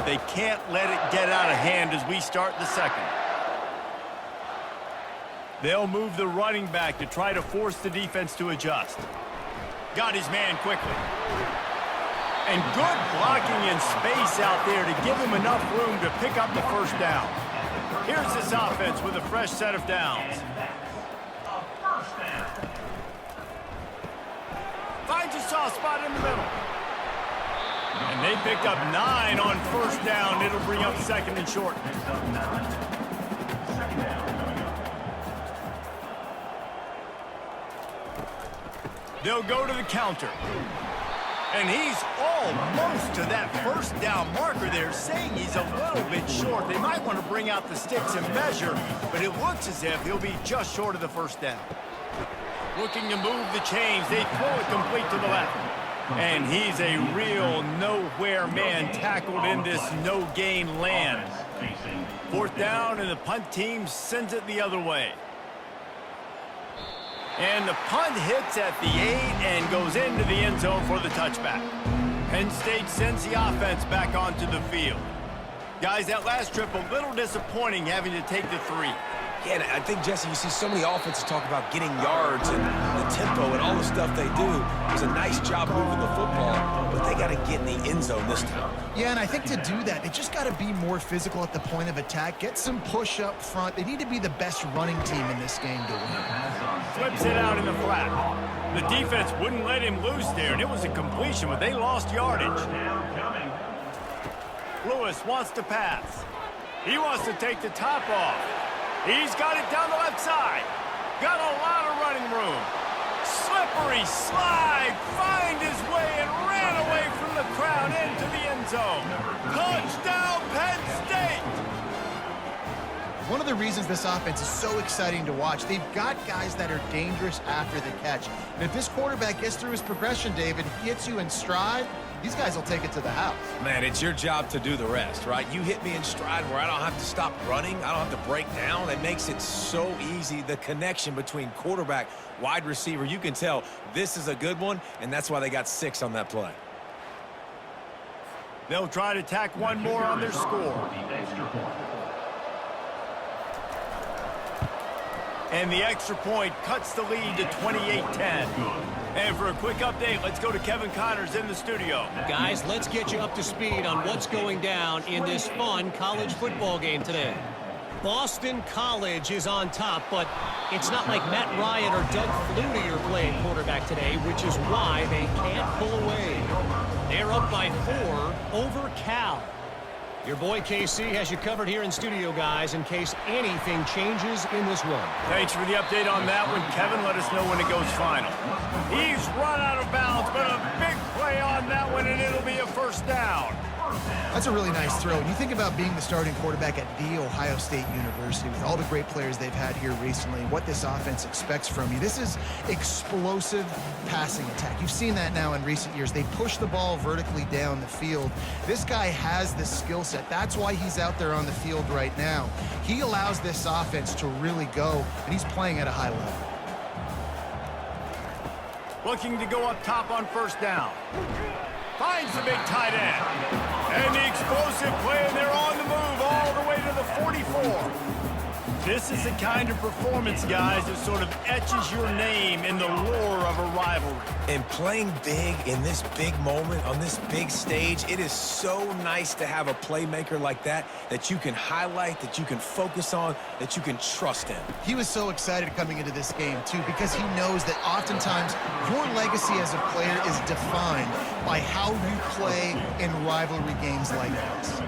but they can't let it get out of hand as we start the second. They'll move the running back to try to force the defense to adjust. Got his man quickly. And good blocking in space out there to give him enough room to pick up the first down. Here's this offense with a fresh set of downs. Finds a soft spot in the middle. And they picked up 9 on first down. It'll bring up second and short. They'll go to the counter. And he's almost to that first down marker there, saying he's a little bit short. They might want to bring out the sticks and measure, but it looks as if he'll be just short of the first down. Looking to move the chains. They throw it complete to the left. And he's a real nowhere man tackled in this no-gain land. Fourth down, and the punt team sends it the other way. And the punt hits at the 8 and goes into the end zone for the touchback. Penn State sends the offense back onto the field. Guys, that last trip a little disappointing having to take the 3. Yeah, and I think, Jesse, you see so many offenses talk about getting yards and the tempo and all the stuff they do. It was a nice job moving the football, but they got to get in the end zone this time. Yeah, and I think to do that, they just got to be more physical at the point of attack, get some push up front. They need to be the best running team in this game to win. Flips it out in the flat. The defense wouldn't let him loose there, and it was a completion, but they lost yardage. Lewis wants to pass. He wants to take the top off. He's got it down the left side. Got a lot of running room. Slippery slide. Find his way and ran away from the crowd into the end zone. Touchdown, Penn State! One of the reasons this offense is so exciting to watch, they've got guys that are dangerous after the catch. And if this quarterback gets through his progression, David, gets you in stride, these guys will take it to the house. Man, it's your job to do the rest, right? You hit me in stride where I don't have to stop running. I don't have to break down. It makes it so easy. The connection between quarterback, wide receiver, you can tell this is a good one, and that's why they got 6 on that play. They'll try to tack one more on their score. And the extra point cuts the lead to 28-10. And for a quick update, let's go to Kevin Connors in the studio. Guys, let's get you up to speed on what's going down in this fun college football game today. Boston College is on top, but it's not like Matt Ryan or Doug Flutie are playing quarterback today, which is why they can't pull away. They're up by 4 over Cal. Your boy KC has you covered here in studio, guys, in case anything changes in this run. Thanks for the update on that one, Kevin. Let us know when it goes final. He's run out of bounds, but a big play on that one, and it'll be a first down. That's a really nice throw. And you think about being the starting quarterback at The Ohio State University with all the great players they've had here recently, what this offense expects from you. This is explosive passing attack. You've seen that now in recent years. They push the ball vertically down the field. This guy has the skill set. That's why he's out there on the field right now. He allows this offense to really go, and he's playing at a high level. Looking to go up top on first down. Finds the big tight end. And the explosive play, and they're on the move all the way to the 44. This is the kind of performance, guys, that sort of etches your name in the lore of a rivalry. And playing big in this big moment, on this big stage, it is so nice to have a playmaker like that you can highlight, that you can focus on, that you can trust in. He was so excited coming into this game, too, because he knows that oftentimes your legacy as a player is defined by how you play in rivalry games like this.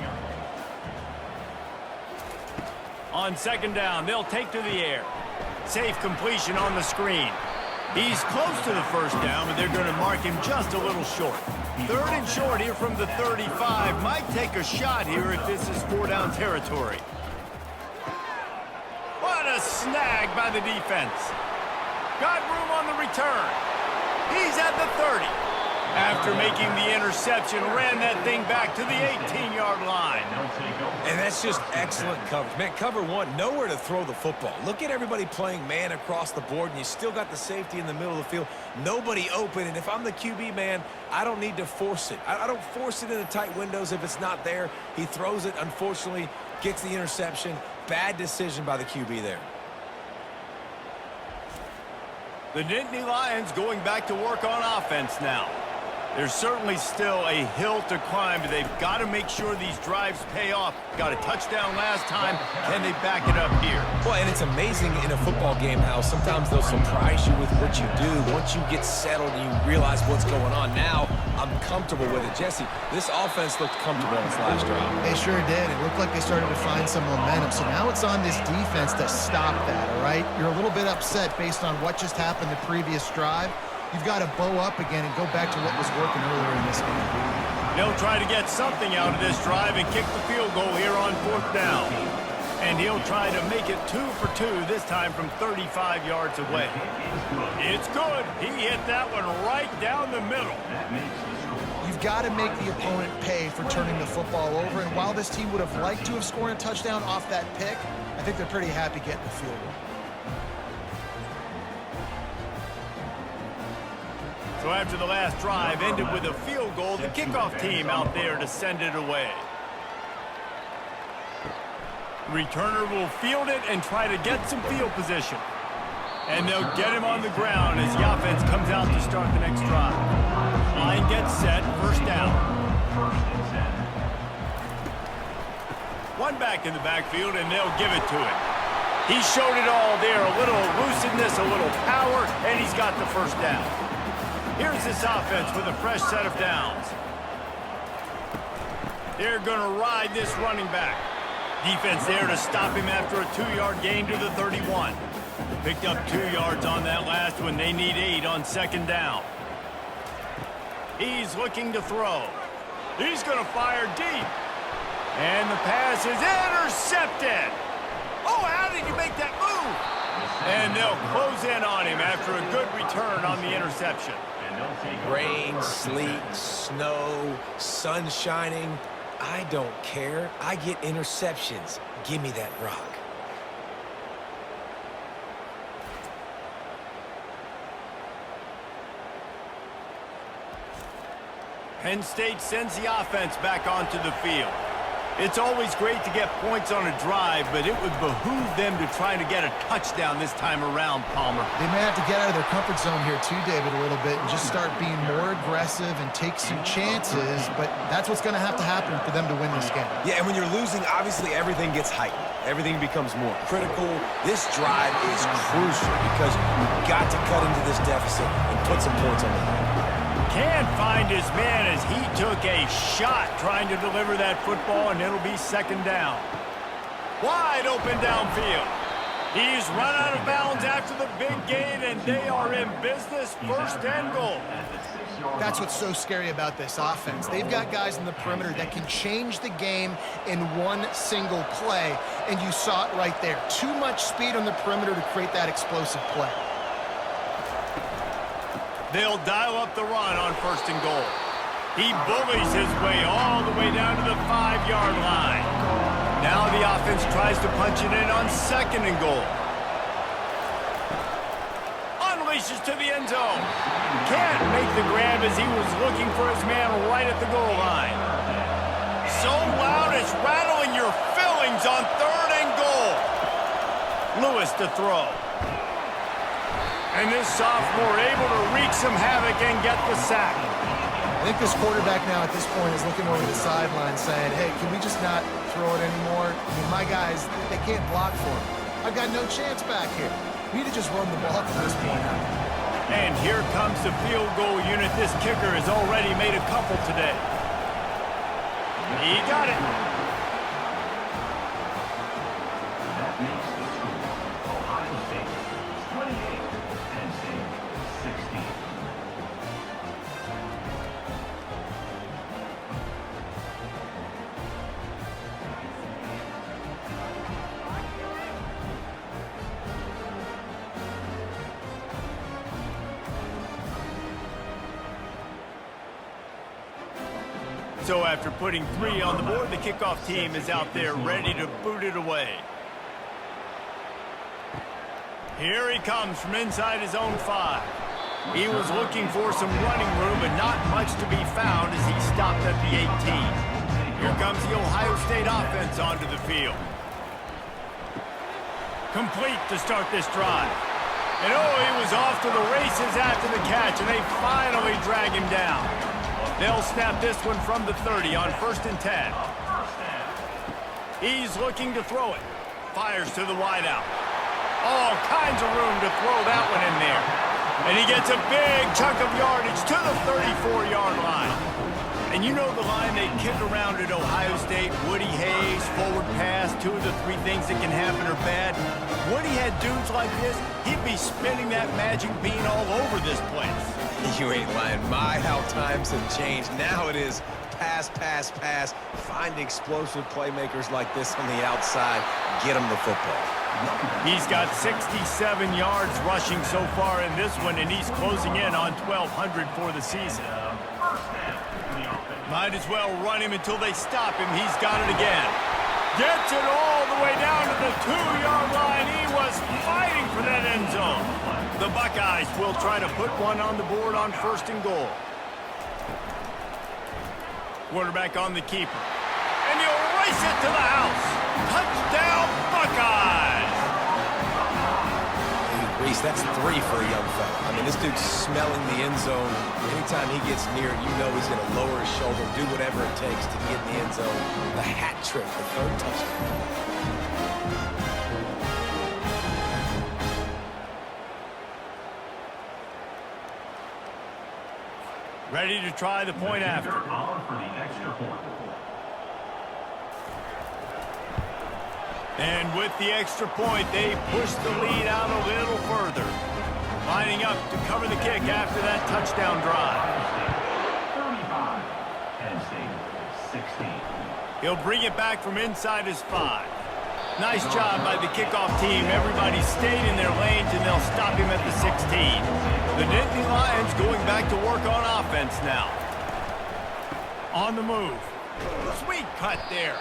On second down, they'll take to the air. Safe completion on the screen. He's close to the first down, but they're going to mark him just a little short. Third and short here from the 35. Might take a shot here if this is 4-down territory. What a snag by the defense. Got room on the return. He's at the 30. After making the interception, ran that thing back to the 18-yard line. And that's just excellent coverage. Man, cover one, nowhere to throw the football. Look at everybody playing man across the board, and you still got the safety in the middle of the field. Nobody open, and if I'm the QB, man, I don't need to force it. I don't force it in the tight windows if it's not there. He throws it, unfortunately, gets the interception. Bad decision by the QB there. The Nittany Lions going back to work on offense now. There's certainly still a hill to climb, but they've got to make sure these drives pay off. Got a touchdown last time. Can they back it up here? Well, and it's amazing in a football game how sometimes they'll surprise you with what you do. Once you get settled and you realize what's going on, now I'm comfortable with it. Jesse, this offense looked comfortable in its last drive. They sure did. It looked like they started to find some momentum. So now it's on this defense to stop that, all right? You're a little bit upset based on what just happened the previous drive. You've got to bow up again and go back to what was working earlier in this game. They'll try to get something out of this drive and kick the field goal here on 4th down. And he'll try to make it 2 for 2, this time from 35 yards away. It's good. He hit that one right down the middle. You've got to make the opponent pay for turning the football over. And while this team would have liked to have scored a touchdown off that pick, I think they're pretty happy getting the field goal. So after the last drive ended with a field goal, the kickoff team out there to send it away. Returner will field it and try to get some field position. And they'll get him on the ground as the offense comes out to start the next drive. Line gets set, 1st down. One back in the backfield, and they'll give it to him. He showed it all there, a little elusiveness, a little power, and he's got the 1st down. Here's this offense with a fresh set of downs. They're going to ride this running back. Defense there to stop him after a 2-yard gain to the 31. Picked up 2 yards on that last one. They need 8 on 2nd down. He's looking to throw. He's going to fire deep. And the pass is intercepted. Oh, how did you make that move? And they'll close in on him after a good return on the interception. Rain, sleet, snow, sun shining. I don't care. I get interceptions. Give me that rock. Penn State sends the offense back onto the field. It's always great to get points on a drive, but it would behoove them to try to get a touchdown this time around, Palmer. They may have to get out of their comfort zone here too, David, a little bit and just start being more aggressive and take some chances, but that's what's going to happen for them to win this game. Yeah, and when you're losing, obviously everything gets heightened. Everything becomes more critical. This drive is crucial because you've got to cut into this deficit and put some points on the board. Can't find his man as he took a shot trying to deliver that football, and it'll be 2nd down. Wide open downfield. He's run out of bounds after the big gain, and they are in business, 1st and goal. That's what's so scary about this offense. They've got guys in the perimeter that can change the game in one single play, and you saw it right there. Too much speed on the perimeter to create that explosive play. They'll dial up the run on 1st and goal. He bullies his way all the way down to the 5-yard line. Now the offense tries to punch it in on 2nd and goal. Unleashes to the end zone. Can't make the grab as he was looking for his man right at the goal line. So loud it's rattling your fillings on 3rd and goal. Lewis to throw. And this sophomore able to wreak some havoc and get the sack. I think this quarterback now at this point is looking over the sideline saying, hey, can we just not throw it anymore? I mean, my guys, they can't block for me. I've got no chance back here. We need to just run the ball from this point on. And here comes the field goal unit. This kicker has already made a couple today. He got it. So after putting 3 on the board, the kickoff team is out there ready to boot it away. Here he comes from inside his own 5. He was looking for some running room, but not much to be found as he stopped at the 18. Here comes the Ohio State offense onto the field. Complete to start this drive. And oh, he was off to the races after the catch, and they finally drag him down. They'll snap this one from the 30 on 1st and 10. He's looking to throw it. Fires to the wideout. All kinds of room to throw that one in there. And he gets a big chunk of yardage to the 34-yard line. And you know the line they kick around at Ohio State, Woody Hayes, forward pass, 2 of the 3 things that can happen are bad. Woody had dudes like this, he'd be spinning that magic bean all over this place. You ain't lying. My, how times have changed. Now it is pass, pass, pass. Find explosive playmakers like this on the outside. Get them the football. He's got 67 yards rushing so far in this one, and he's closing in on 1,200 for the season. Might as well run him until they stop him. He's got it again. Gets it all the way down to the 2-yard line. He was fighting for that end zone. The Buckeyes will try to put one on the board on 1st and goal. Quarterback on the keeper. And he'll race it to the house. Touchdown, Buckeyes! Hey, Reese, that's 3 for a young fella. I mean, this dude's smelling the end zone. Anytime he gets near it, you know he's going to lower his shoulder, do whatever it takes to get in the end zone. The hat trick, the 3rd touchdown. Ready to try the point after. And with the extra point, they push the lead out a little further. Lining up to cover the kick after that touchdown drive. 35, Penn State, 16. He'll bring it back from inside his 5. Nice job by the kickoff team. Everybody stayed in their lanes, and they'll stop him at the 16. The Nittany Lions going back to work on offense now. On the move. Sweet cut there.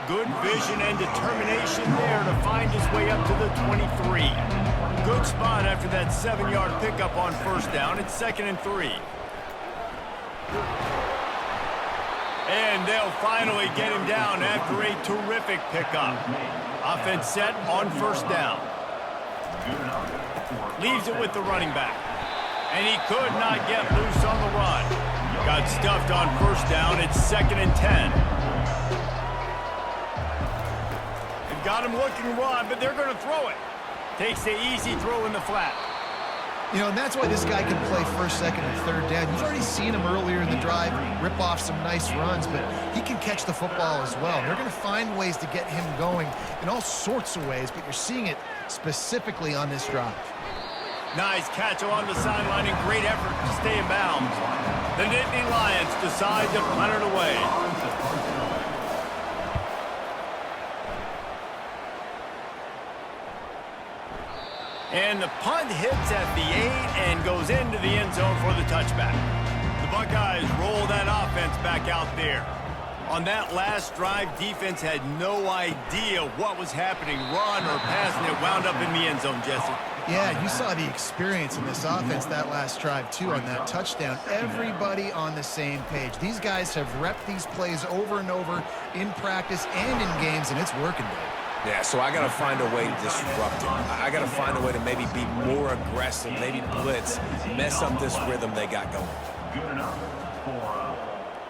Good vision and determination there to find his way up to the 23. Good spot after that 7-yard pickup on 1st down. It's 2nd and 3. And they'll finally get him down after a terrific pickup. Offense set on 1st down. Leaves it with the running back. And he could not get loose on the run. Got stuffed on 1st down. It's 2nd and 10. They've got him looking to run, but they're going to throw it. Takes the easy throw in the flat. You know, and that's why this guy can play 1st, 2nd, and 3rd down. You've already seen him earlier in the drive rip off some nice runs, but he can catch the football as well. And they're going to find ways to get him going in all sorts of ways, but you're seeing it specifically on this drive. Nice catch along the sideline and great effort to stay in bounds. The Nittany Lions decide to punt it away. And the punt hits at the 8 and goes into the end zone for the touchback. The Buckeyes roll that offense back out there. On that last drive, defense had no idea what was happening, run or pass, and it wound up in the end zone, Jesse. Yeah, you saw the experience in this offense that last drive, too, on that touchdown. Everybody on the same page. These guys have repped these plays over and over in practice and in games, and it's working, Dave. Yeah, so I got to find a way to disrupt it. I got to find a way to maybe be more aggressive, maybe blitz, mess up this rhythm they got going. Good enough for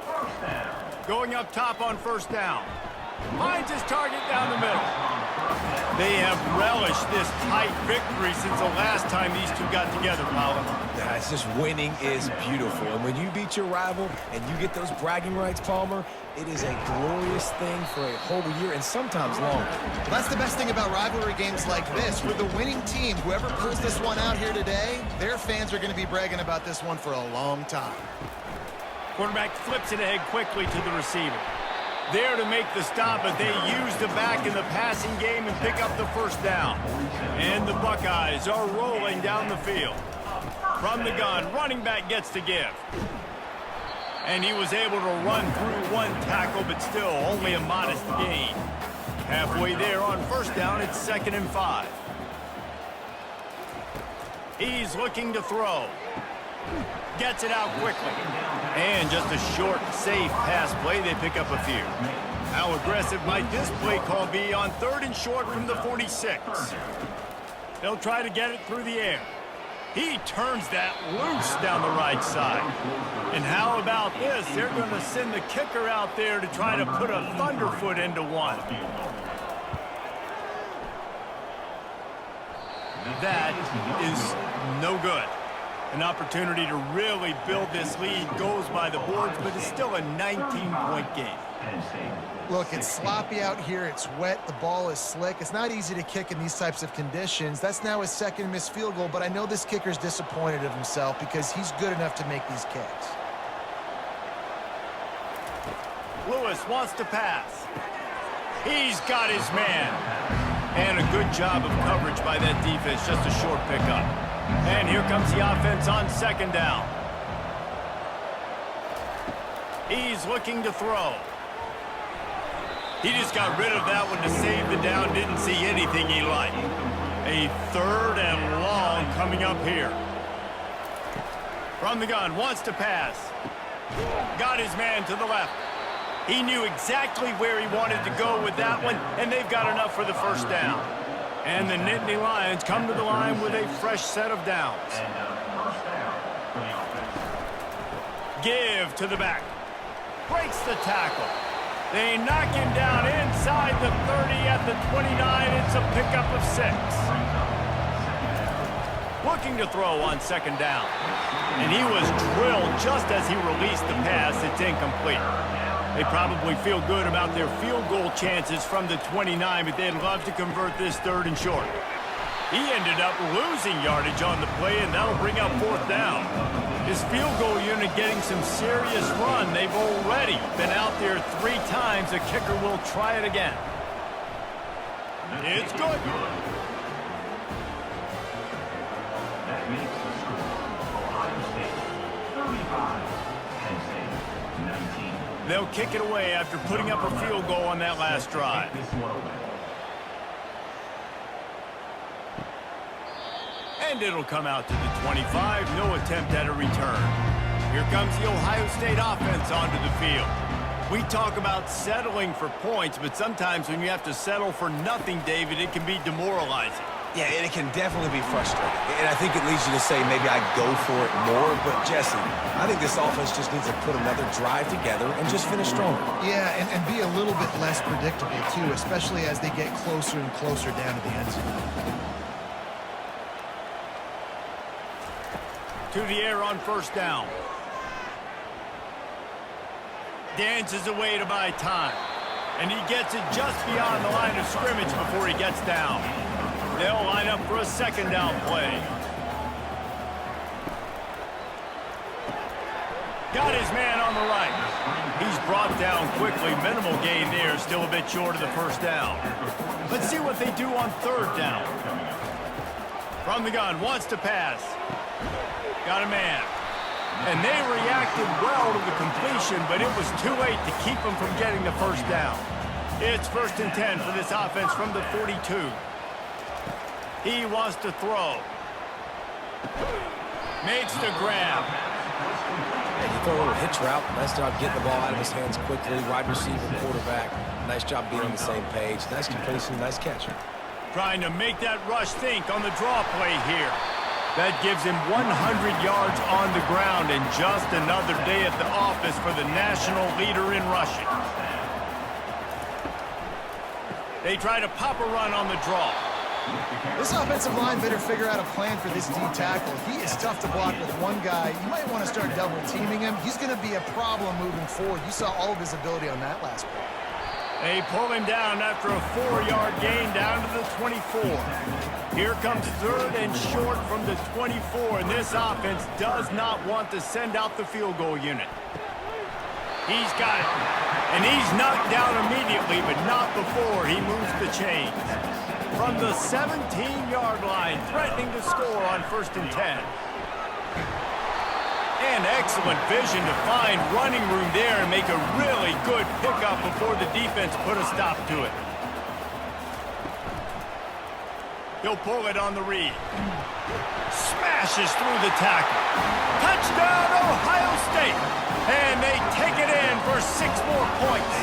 first down. Going up top on 1st down. Finds his target down the middle. They have relished this tight victory since the last time these two got together, Colin. Yeah, it's just winning is beautiful. And when you beat your rival and you get those bragging rights, Palmer, it is a glorious thing for a whole year and sometimes longer. Well, that's the best thing about rivalry games like this. For the winning team, whoever pulls this one out here today, their fans are going to be bragging about this one for a long time. Quarterback flips it ahead quickly to the receiver. There to make the stop, but they use the back in the passing game and pick up the 1st down. And the Buckeyes are rolling down the field. From the gun, running back gets to give. And he was able to run through one tackle, but still only a modest gain. Halfway there on first down, it's 2nd and 5. He's looking to throw. Gets it out quickly. And just a short, safe pass play. They pick up a few. How aggressive might this play call be on 3rd and short from the 46? They'll try to get it through the air. He turns that loose down the right side. And how about this? They're going to send the kicker out there to try to put a thunderfoot into one. That is no good. An opportunity to really build this lead goes by the boards, but it's still a 19-point game. Look, it's sloppy out here. It's wet. The ball is slick. It's not easy to kick in these types of conditions. That's now his 2nd missed field goal, but I know this kicker's disappointed of himself because he's good enough to make these kicks. Lewis wants to pass. He's got his man. And a good job of coverage by that defense. Just a short pickup. And here comes the offense on 2nd down. He's looking to throw. He just got rid of that one to save the down. Didn't see anything he liked. A 3rd and long coming up here. From the gun, wants to pass. Got his man to the left. He knew exactly where he wanted to go with that one, and they've got enough for the first down. And the Nittany Lions come to the line with a fresh set of downs. Give to the back. Breaks the tackle. They knock him down inside the 30 at the 29. It's a pickup of 6. Looking to throw on 2nd down. And he was drilled just as he released the pass. It's incomplete. They probably feel good about their field goal chances from the 29, but they'd love to convert this 3rd and short. He ended up losing yardage on the play, and that'll bring up 4th down. His field goal unit getting some serious run. They've already been out there 3 times. The kicker will try it again. It's good. That makes the score Ohio State 35, Penn State 19. They'll kick it away after putting up a field goal on that last drive. And it'll come out to the 25. No attempt at a return. Here comes the Ohio State offense onto the field. We talk about settling for points, but sometimes when you have to settle for nothing, David, it can be demoralizing. Yeah, and it can definitely be frustrating. And I think it leads you to say maybe I go for it more. But, Jesse, I think this offense just needs to put another drive together and just finish stronger. Yeah, and be a little bit less predictable, too, especially as they get closer and closer down to the end zone. To the air on 1st down. Dances away to buy time. And he gets it just beyond the line of scrimmage before he gets down. They'll line up for a 2nd down play. Got his man on the right. He's brought down quickly. Minimal gain there. Still a bit short of the 1st down. Let's see what they do on 3rd down. From the gun. Wants to pass. Got a man. And they reacted well to the completion, but it was too late to keep them from getting the 1st down. It's 1st and 10 for this offense from the 42. He wants to throw. Makes the grab. Yeah, you throw a little hitch route. Nice job getting the ball out of his hands quickly. Wide receiver, quarterback. Nice job being on the same page. Nice completion, nice catch. Trying to make that rush think on the draw play here. That gives him 100 yards on the ground and just another day at the office for the national leader in rushing. They try to pop a run on the draw. This offensive line better figure out a plan for this D tackle. He is tough to block with one guy. You might want to start double teaming him. He's going to be a problem moving forward. You saw all of his ability on that last play. They pull him down after a 4-yard gain down to the 24. Here comes 3rd and short from the 24, and this offense does not want to send out the field goal unit. He's got it, and he's knocked down immediately, but not before he moves the chains. From the 17-yard line, threatening to score on 1st and 10. And excellent vision to find running room there and make a really good pickup before the defense put a stop to it. He'll pull it on the read. Smashes through the tackle. Touchdown, Ohio State! And they take it in for 6 more points.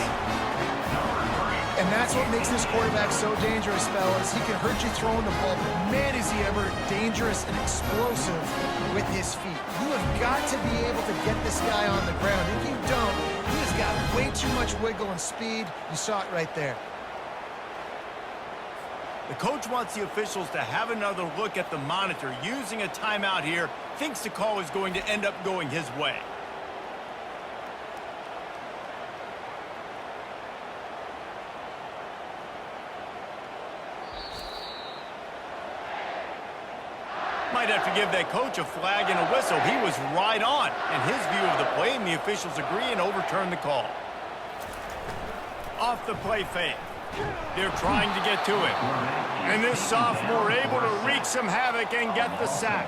And that's what makes this quarterback so dangerous, fellas. He can hurt you throwing the ball, but man, is he ever dangerous and explosive with his feet. You have got to be able to get this guy on the ground. If you don't, he's got way too much wiggle and speed. You saw it right there. The coach wants the officials to have another look at the monitor. Using a timeout here, thinks the call is going to end up going his way. Might have to give that coach a flag and a whistle. He was right on in his view of the play, and the officials agree and overturn the call. Off the play fake. They're trying to get to it. And this sophomore able to wreak some havoc and get the sack.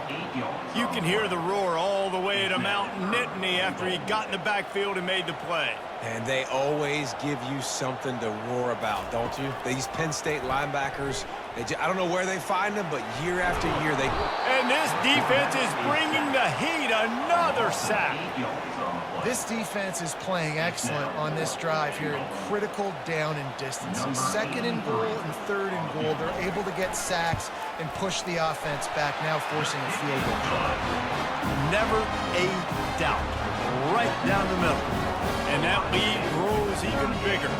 You can hear the roar all the way to Mount Nittany after he got in the backfield and made the play. And they always give you something to roar about, don't you? These Penn State linebackers, I don't know where they find them, but year after year they... And this defense is bringing the heat. Another sack. This defense is playing excellent on this drive here in critical down and distances. 2nd and goal and 3rd and goal. They're able to get sacks and push the offense back, now forcing a field goal try. Never a doubt. Right down the middle. And that lead grows even bigger.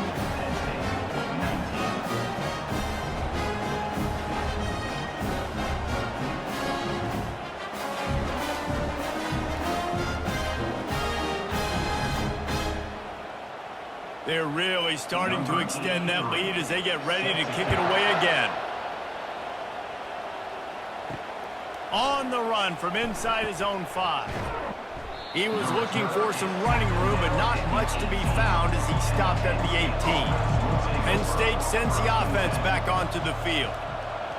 They're really starting to extend that lead as they get ready to kick it away again. On the run from inside his own 5. He was looking for some running room, but not much to be found as he stopped at the 18. Penn State sends the offense back onto the field.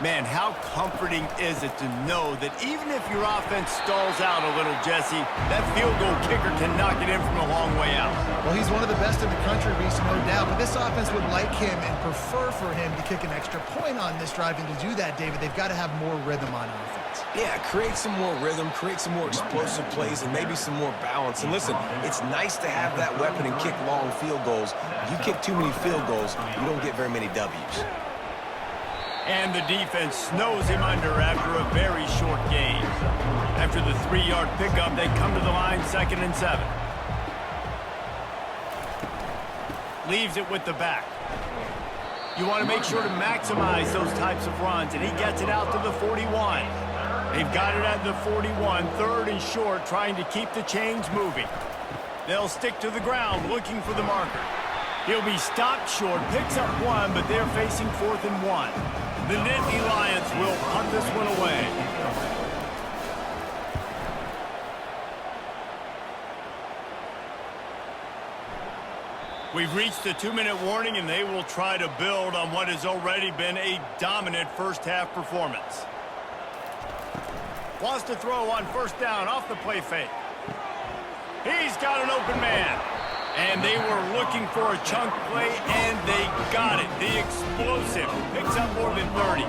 Man, how comforting is it to know that even if your offense stalls out a little, Jesse, that field goal kicker can knock it in from a long way out. Well, he's one of the best in the country, Reese, no doubt, but this offense would like him and prefer for him to kick an extra point on this drive, and to do that, David, they've got to have more rhythm on offense. Yeah, create some more rhythm, create some more explosive plays, and maybe some more balance. And listen, it's nice to have that weapon and kick long field goals. You kick too many field goals, you don't get very many W's. And the defense snows him under after a very short gain. After the 3-yard pickup, they come to the line 2nd and 7. Leaves it with the back. You want to make sure to maximize those types of runs, and he gets it out to the 41. They've got it at the 41, 3rd and short, trying to keep the chains moving. They'll stick to the ground, looking for the marker. He'll be stopped short, picks up 1, but they're facing 4th and 1. The Nittany Lions will punt this one away. We've reached the 2-minute warning, and they will try to build on what has already been a dominant first-half performance. Wants to throw on 1st down off the play fake. He's got an open man. And they were looking for a chunk play, and they got it. The explosive picks up more than 30.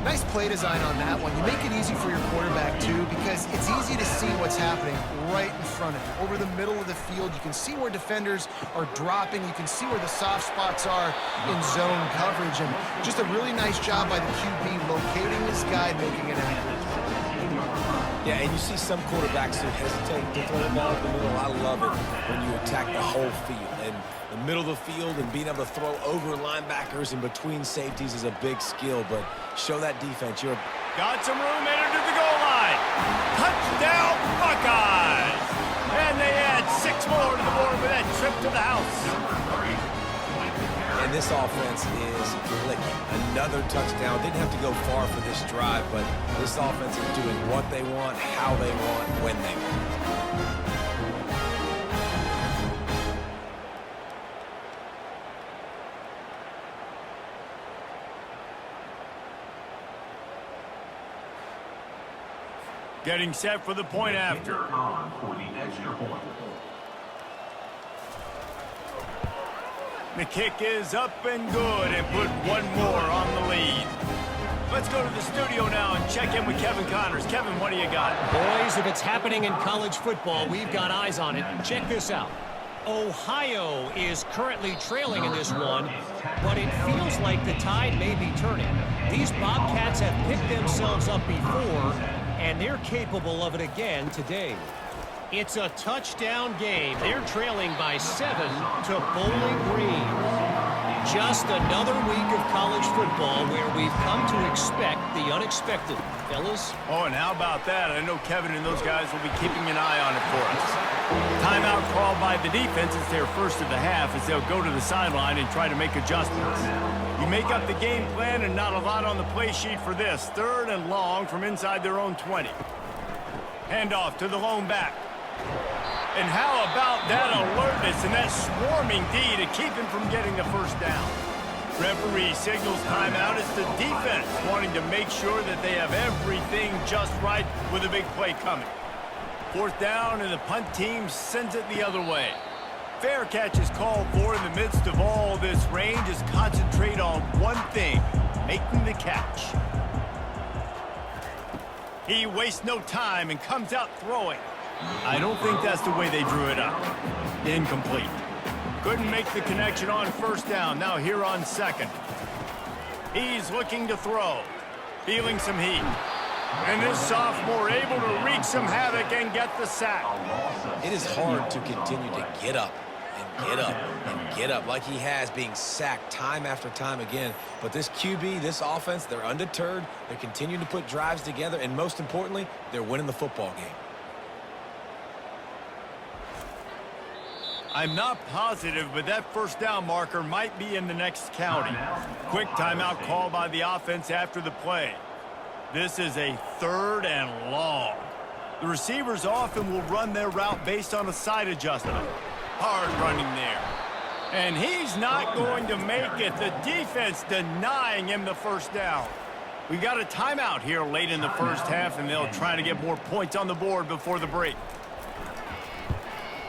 Nice play design on that one. You make it easy for your quarterback, too, because it's easy to see what's happening right in front of you. Over the middle of the field, you can see where defenders are dropping. You can see where the soft spots are in zone coverage. And just a really nice job by the QB locating this guy, making it happen. Yeah, and you see some quarterbacks who hesitate to throw the ball up the middle. I love it when you attack the whole field. And the middle of the field and being able to throw over linebackers and between safeties is a big skill. But show that defense. Got some room, entered to the goal line. Touchdown, Buckeyes! And they add 6 more to the board with that trip to the house. And this offense is clicking. Another touchdown. Didn't have to go far for this drive, but this offense is doing what they want, how they want, when they want. Getting set for the point after. On for the extra point. The kick is up and good and put one more on the lead. Let's go to the studio now and check in with Kevin Connors. Kevin, what do you got? Boys, if it's happening in college football, we've got eyes on it. Check this out. Ohio is currently trailing in this one, but it feels like the tide may be turning. These Bobcats have picked themselves up before, and they're capable of it again today. It's a touchdown game. They're trailing by 7 to Bowling Green. Just another week of college football where we've come to expect the unexpected. Fellas? Oh, and how about that? I know Kevin and those guys will be keeping an eye on it for us. Timeout called by the defense. It's their first of the half as they'll go to the sideline and try to make adjustments. You make up the game plan and not a lot on the play sheet for this. 3rd and long from inside their own 20. Handoff to the lone back. And how about that alertness and that swarming D to keep him from getting the first down? Referee signals timeout. It's the defense wanting to make sure that they have everything just right with a big play coming. 4th down, and the punt team sends it the other way. Fair catch is called for in the midst of all this rain. Just concentrate on one thing, making the catch. He wastes no time and comes out throwing. I don't think that's the way they drew it up. Incomplete. Couldn't make the connection on 1st down. Now here on 2nd. He's looking to throw. Feeling some heat. And this sophomore able to wreak some havoc and get the sack. It is hard to continue to get up and get up and get up like he has, being sacked time after time again. But this QB, this offense, they're undeterred. They're continuing to put drives together, and most importantly, they're winning the football game. I'm not positive, but that 1st down marker might be in the next county. Quick timeout call by the offense after the play. This is a 3rd and long. The receivers often will run their route based on a side adjustment. Hard running there. And he's not going to make it. The defense denying him the 1st down. We got a timeout here late in the 1st half, and they'll try to get more points on the board before the break.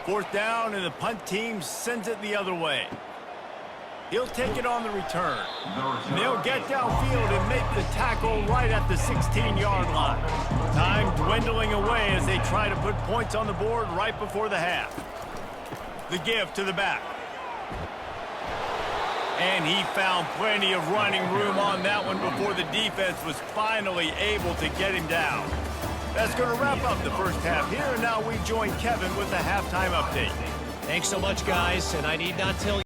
4th down, and the punt team sends it the other way. He'll take it on the return. And they'll get downfield and make the tackle right at the 16-yard line. Time dwindling away as they try to put points on the board right before the half. The give to the back. And he found plenty of running room on that one before the defense was finally able to get him down. That's going to wrap up the 1st half here, and now we join Kevin with the halftime update. Thanks so much, guys, and I need not tell you